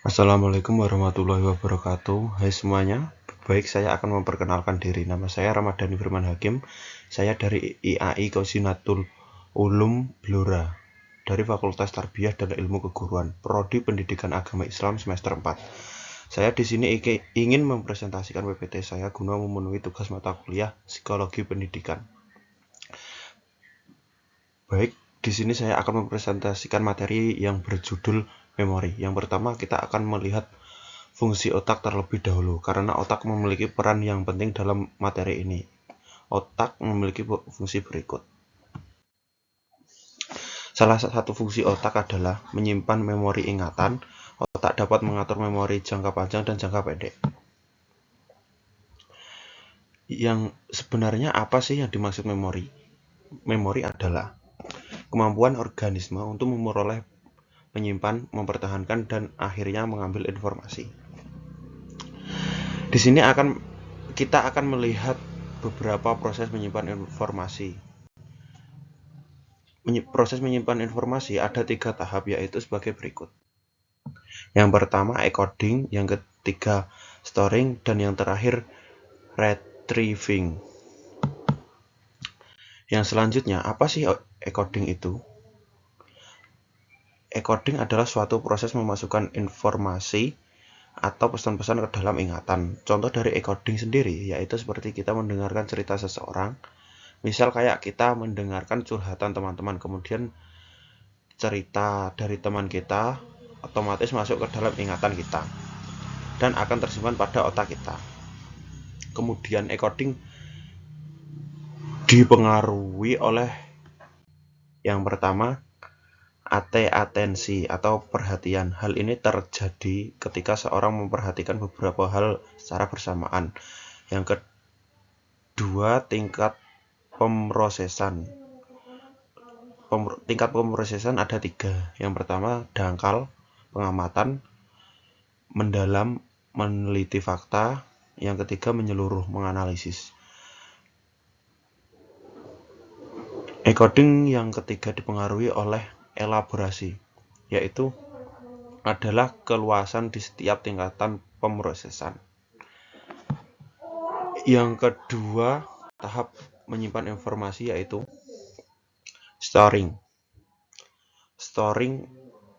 Assalamualaikum warahmatullahi wabarakatuh. Hai semuanya, baik saya akan memperkenalkan diri. Nama saya Ramadhani Firman Hakim. Saya dari IAI Qausinatul Ulum Blora dari Fakultas Tarbiyah dan Ilmu Keguruan, Prodi Pendidikan Agama Islam semester 4. Saya di sini ingin mempresentasikan PPT saya guna memenuhi tugas mata kuliah Psikologi Pendidikan. Baik, di sini saya akan mempresentasikan materi yang berjudul memori. Yang pertama, kita akan melihat fungsi otak terlebih dahulu, karena otak memiliki peran yang penting dalam materi ini. Otak memiliki fungsi berikut. Salah satu fungsi otak adalah menyimpan memori ingatan. Otak dapat mengatur memori jangka panjang dan jangka pendek. Yang sebenarnya apa sih yang dimaksud memori? Memori adalah kemampuan organisme untuk memperoleh, menyimpan, mempertahankan, dan akhirnya mengambil informasi. Di sini kita akan melihat beberapa proses menyimpan informasi. Proses menyimpan informasi ada 3 tahap, yaitu sebagai berikut. Yang pertama encoding, yang ketiga storing, dan yang terakhir retrieving. Yang selanjutnya, apa sih encoding itu? Encoding adalah suatu proses memasukkan informasi atau pesan-pesan ke dalam ingatan. Contoh dari encoding sendiri yaitu seperti kita mendengarkan cerita seseorang. Misal kayak kita mendengarkan curhatan teman-teman, kemudian cerita dari teman kita otomatis masuk ke dalam ingatan kita dan akan tersimpan pada otak kita. Kemudian encoding dipengaruhi oleh yang pertama atensi atau perhatian. Hal ini terjadi ketika seorang memperhatikan beberapa hal secara bersamaan. Yang kedua, tingkat pemrosesan. Tingkat pemrosesan ada 3. Yang pertama, dangkal, pengamatan, mendalam, meneliti fakta. Yang ketiga, menyeluruh, menganalisis. Encoding yang ketiga dipengaruhi oleh elaborasi, yaitu adalah keluasan di setiap tingkatan pemrosesan. Yang kedua, tahap menyimpan informasi yaitu storing. Storing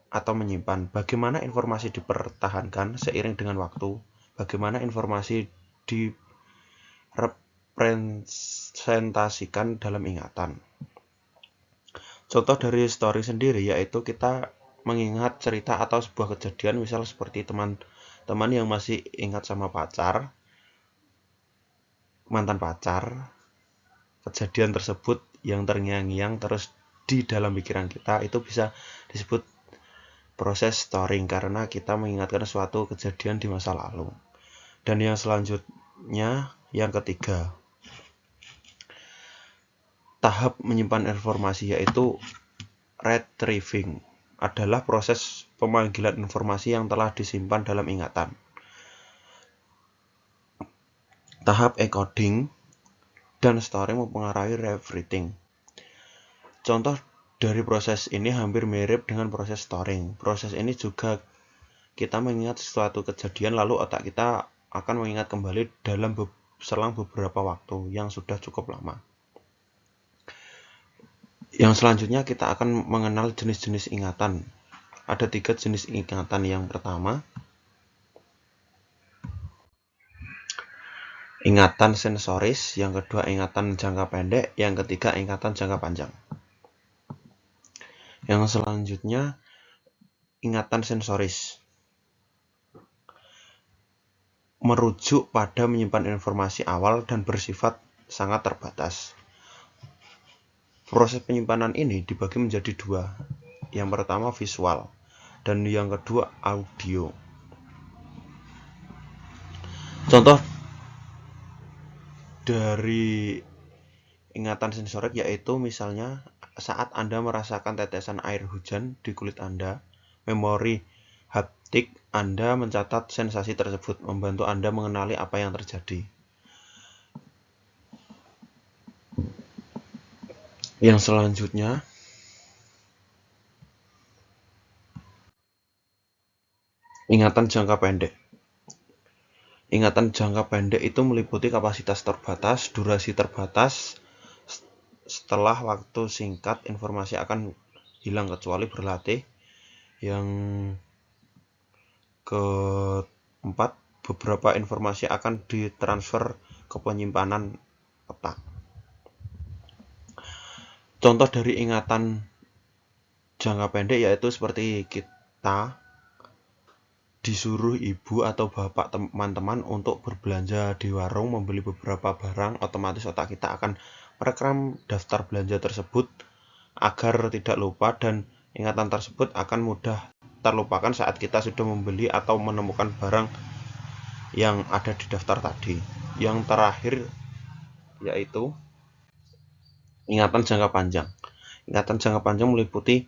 atau menyimpan, bagaimana informasi dipertahankan seiring dengan waktu, bagaimana informasi direpresentasikan dalam ingatan. Contoh dari storing sendiri yaitu kita mengingat cerita atau sebuah kejadian, misal seperti teman-teman yang masih ingat sama mantan pacar, kejadian tersebut yang terngiang-ngiang terus di dalam pikiran kita, itu bisa disebut proses storing karena kita mengingatkan suatu kejadian di masa lalu. Dan yang selanjutnya, yang ketiga, tahap menyimpan informasi yaitu retrieving, adalah proses pemanggilan informasi yang telah disimpan dalam ingatan. Tahap encoding dan storing mempengaruhi retrieving. Contoh dari proses ini hampir mirip dengan proses storing. Proses ini juga kita mengingat suatu kejadian, lalu otak kita akan mengingat kembali dalam selang beberapa waktu yang sudah cukup lama. Yang selanjutnya kita akan mengenal jenis-jenis ingatan. Ada 3 jenis ingatan. Yang pertama, ingatan sensoris, yang kedua ingatan jangka pendek, yang ketiga ingatan jangka panjang. Yang selanjutnya, ingatan sensoris merujuk pada menyimpan informasi awal dan bersifat sangat terbatas. Proses penyimpanan ini dibagi menjadi 2. Yang pertama visual dan yang kedua audio. Contoh dari ingatan sensorik yaitu misalnya saat Anda merasakan tetesan air hujan di kulit Anda, memori haptik Anda mencatat sensasi tersebut, membantu Anda mengenali apa yang terjadi. Yang selanjutnya, Ingatan jangka pendek. Ingatan jangka pendek itu meliputi kapasitas terbatas, durasi terbatas. Setelah waktu singkat, informasi akan hilang kecuali berlatih. Yang keempat, beberapa informasi akan ditransfer ke penyimpanan otak. Contoh dari ingatan jangka pendek yaitu seperti kita disuruh ibu atau bapak teman-teman untuk berbelanja di warung membeli beberapa barang, otomatis otak kita akan merekam daftar belanja tersebut agar tidak lupa, dan ingatan tersebut akan mudah terlupakan saat kita sudah membeli atau menemukan barang yang ada di daftar tadi. Yang terakhir yaitu ingatan jangka panjang. Ingatan jangka panjang meliputi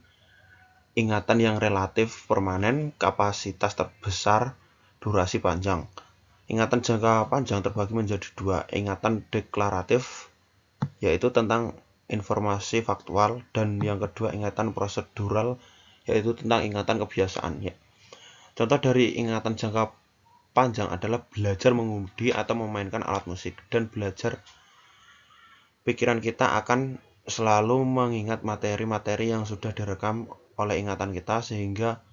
ingatan yang relatif permanen, kapasitas terbesar, durasi panjang. Ingatan jangka panjang terbagi menjadi dua, ingatan deklaratif, yaitu tentang informasi faktual, dan yang kedua ingatan prosedural, yaitu tentang ingatan kebiasaan. Contoh dari ingatan jangka panjang adalah belajar mengemudi atau memainkan alat musik, dan belajar pikiran kita akan selalu mengingat materi-materi yang sudah direkam oleh ingatan kita sehingga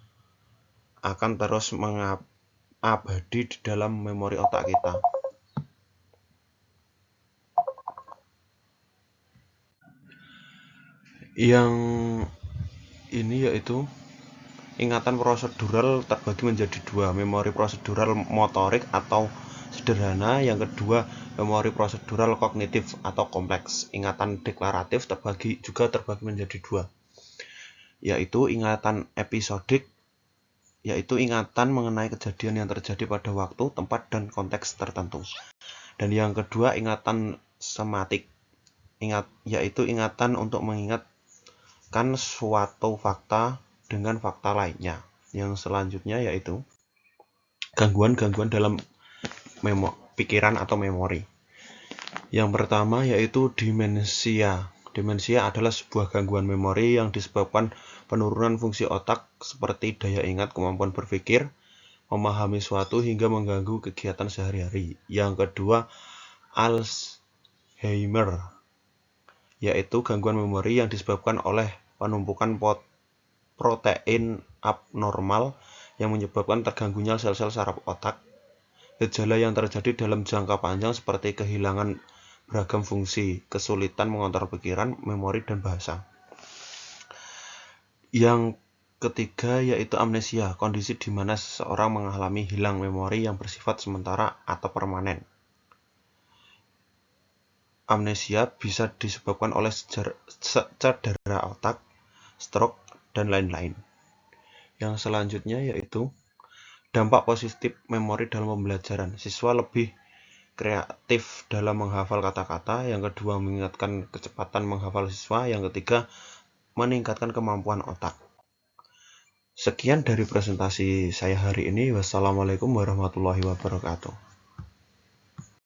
akan terus mengabadi di dalam memori otak kita. Yang ini yaitu ingatan prosedural terbagi menjadi dua, memori prosedural motorik atau sederhana, yang kedua memori prosedural kognitif atau kompleks. Ingatan deklaratif terbagi menjadi dua, yaitu ingatan episodik, yaitu ingatan mengenai kejadian yang terjadi pada waktu, tempat, dan konteks tertentu. Dan yang kedua ingatan sematik, yaitu ingatan untuk mengingatkan suatu fakta dengan fakta lainnya. Yang selanjutnya yaitu gangguan-gangguan dalam pikiran atau memori. Yang pertama yaitu demensia. Demensia adalah sebuah gangguan memori yang disebabkan penurunan fungsi otak seperti daya ingat, kemampuan berpikir, memahami suatu, hingga mengganggu kegiatan sehari-hari. Yang kedua, Alzheimer, yaitu gangguan memori yang disebabkan oleh penumpukan protein abnormal yang menyebabkan terganggunya sel-sel saraf otak. Gejala yang terjadi dalam jangka panjang seperti kehilangan beragam fungsi, kesulitan mengontrol pikiran, memori, dan bahasa. Yang ketiga yaitu amnesia, kondisi di mana seseorang mengalami hilang memori yang bersifat sementara atau permanen. Amnesia bisa disebabkan oleh cedera otak, stroke, dan lain-lain. Yang selanjutnya yaitu dampak positif memori dalam pembelajaran. Siswa lebih kreatif dalam menghafal kata-kata. Yang kedua, meningkatkan kecepatan menghafal siswa. Yang ketiga, meningkatkan kemampuan otak. Sekian dari presentasi saya hari ini. Wassalamualaikum warahmatullahi wabarakatuh.